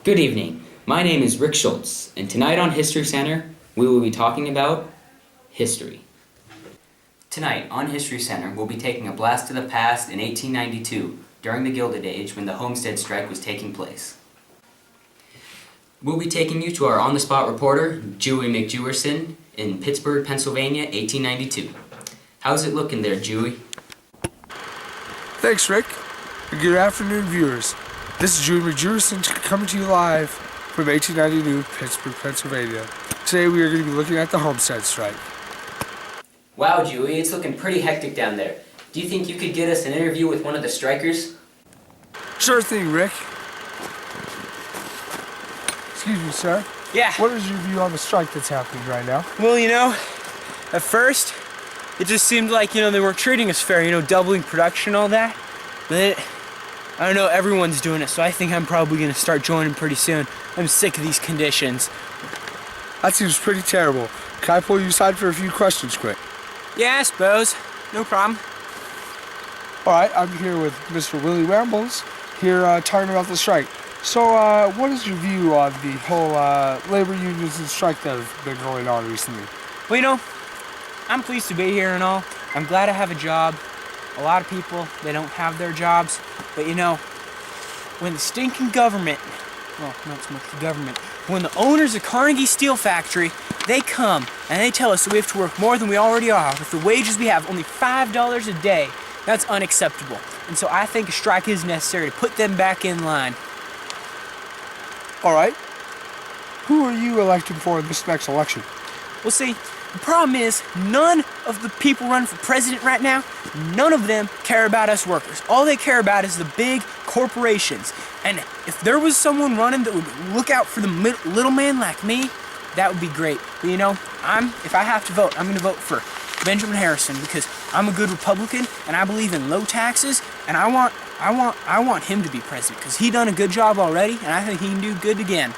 Good evening. My name is Rick Schultz, and tonight on History Center, we will be talking about history. Tonight on History Center, we'll be taking a blast to the past in 1892, during the Gilded Age when the Homestead Strike was taking place. We'll be taking you to our on-the-spot reporter, Dewey McJewerson, in Pittsburgh, Pennsylvania, 1892. How's it looking there, Dewey? Thanks, Rick. And good afternoon, viewers. This is Dewey McJewerson coming to you live from 1892, Pittsburgh, Pennsylvania. Today we are going to be looking at the Homestead Strike. Wow, Dewey, it's looking pretty hectic down there. Do you think you could get us an interview with one of the strikers? Sure thing, Rick. Excuse me, sir. Yeah. What is your view on the strike that's happening right now? Well, at first, it just seemed like, they weren't treating us fair, doubling production and all that. But I don't know, everyone's doing it, so I think I'm probably going to start joining pretty soon. I'm sick of these conditions. That seems pretty terrible. Can I pull you aside for a few questions quick? Yeah, I suppose. No problem. All right, I'm here with Mr. Willie Rambles, here talking about the strike. So, what is your view on the whole labor unions and strike that have been going on recently? Well, I'm pleased to be here and all. I'm glad I have a job. A lot of people, they don't have their jobs. But when the stinking government, well, not so much the government, when the owners of Carnegie Steel Factory, they come and they tell us that we have to work more than we already are with the wages we have, only $5 a day, that's unacceptable. And so I think a strike is necessary to put them back in line. All right. Who are you electing for in this next election? Well, see, the problem is none of the people running for president right now, none of them care about us workers. All they care about is the big corporations. And if there was someone running that would look out for the little man like me, that would be great. But if I have to vote, I'm going to vote for Benjamin Harrison because I'm a good Republican and I believe in low taxes, and I want him to be president because he done a good job already, and I think he can do good again.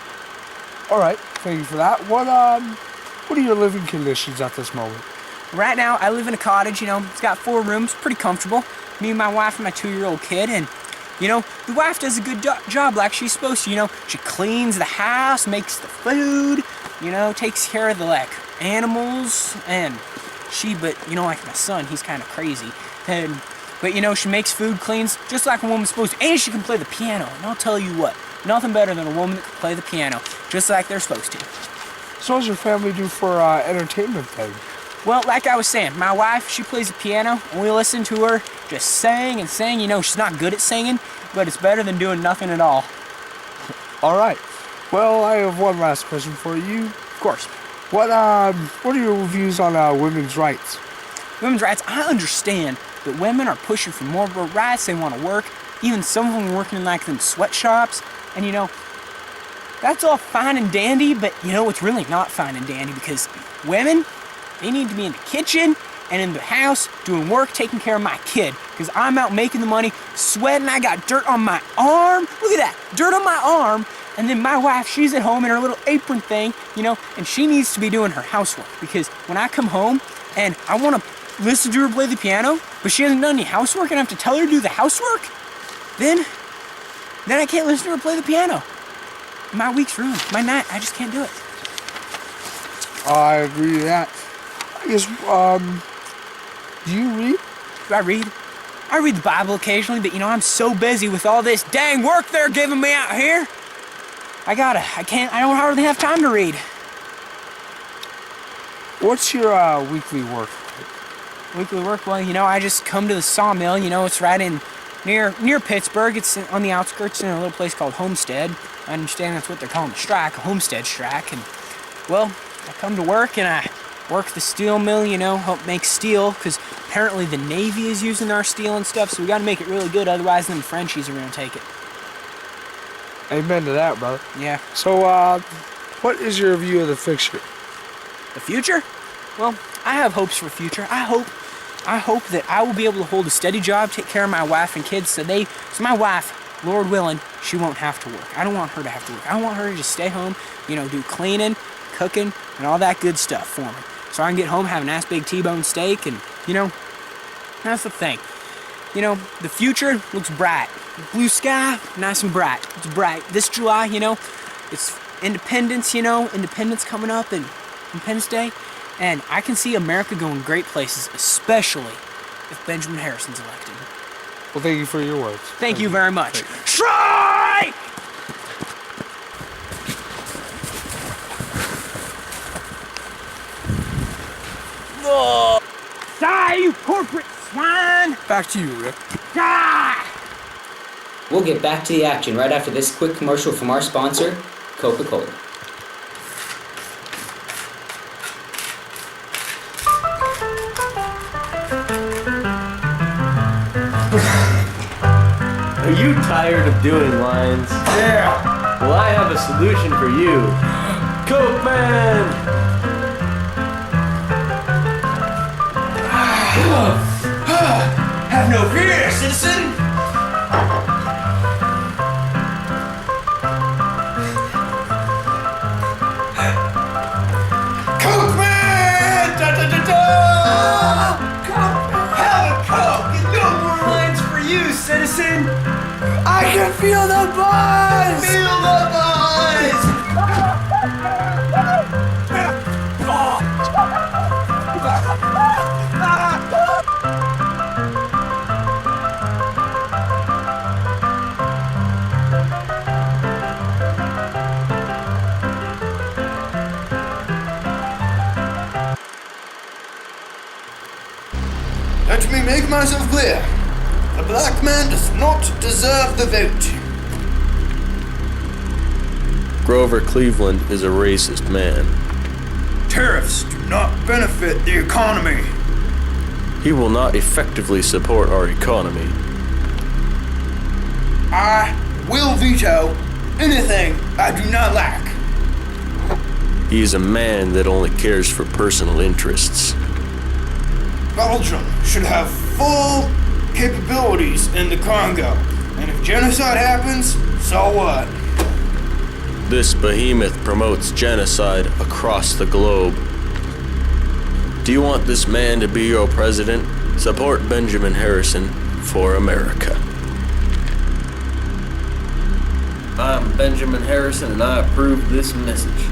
All right, thank you for that. What are your living conditions at this moment? Right now, I live in a cottage, it's got 4 rooms, pretty comfortable. Me and my wife and my 2-year-old kid, and, the wife does a good job like she's supposed to, She cleans the house, makes the food, takes care of the, animals, and like my son, he's kind of crazy. But she makes food, cleans, just like a woman's supposed to, and she can play the piano, and I'll tell you what, nothing better than a woman that can play the piano, just like they're supposed to. So what does your family do for entertainment then? Well, like I was saying, my wife, she plays the piano, and we listen to her just sing and sing. She's not good at singing, but it's better than doing nothing at all. All right. Well, I have one last question for you. Of course. What are your views on women's rights? Women's rights, I understand that women are pushing for more rights. They want to work. Even some of them are working in them sweatshops. And that's all fine and dandy, but it's really not fine and dandy because women, they need to be in the kitchen and in the house doing work, taking care of my kid. Because I'm out making the money, sweating, I got dirt on my arm. Look at that, dirt on my arm. And then my wife, she's at home in her little apron thing, and she needs to be doing her housework. Because when I come home and I want to listen to her play the piano, but she hasn't done any housework and I have to tell her to do the housework, then I can't listen to her play the piano. My week's ruined. My night, I just can't do it. I agree with that. I guess, do you read? Do I read? I read the Bible occasionally, but I'm so busy with all this dang work they're giving me out here. I don't hardly have time to read. What's your weekly work? Weekly work? Well, I just come to the sawmill, it's right in near Pittsburgh. It's on the outskirts in a little place called Homestead. I understand that's what they're calling the strike, a homestead strike. And, well, I come to work and I work the steel mill, help make steel, because apparently the Navy is using our steel and stuff, so we got to make it really good, otherwise then the Frenchies are going to take it. Amen to that, brother. Yeah. So, what is your view of the future? The future? Well, I have hopes for the future. I hope that I will be able to hold a steady job, take care of my wife and kids, so my wife, Lord willing, she won't have to work. I don't want her to have to work. I want her to just stay home, do cleaning, cooking, and all that good stuff for me. So I can get home, have a nice big T-bone steak, and, that's the thing. You know, the future looks bright. Blue sky, nice and bright. It's bright. This July, you know, it's independence, you know, independence coming up and Independence Day. And I can see America going great places, especially if Benjamin Harrison's elected. Well, thank you for your words. Thank you very much. Strike! Oh. Die, you corporate swine! Back to you, Rick. Die! We'll get back to the action right after this quick commercial from our sponsor, Coca-Cola. Are you tired of doing lines? Yeah. Well, I have a solution for you. Coke Man! Have no fear, citizen! Coke Man! Da, da, da, da! Have a Coke and no more lines for you, citizen! I can feel the buzz! Feel the buzz! Let me make myself clear. A black man does not deserve the vote. Grover Cleveland is a racist man. Tariffs do not benefit the economy. He will not effectively support our economy. I will veto anything I do not like. He is a man that only cares for personal interests. Belgium should have full capabilities in the Congo. And if genocide happens, so what? This behemoth promotes genocide across the globe. Do you want this man to be your president? Support Benjamin Harrison for America. I'm Benjamin Harrison and I approve this message.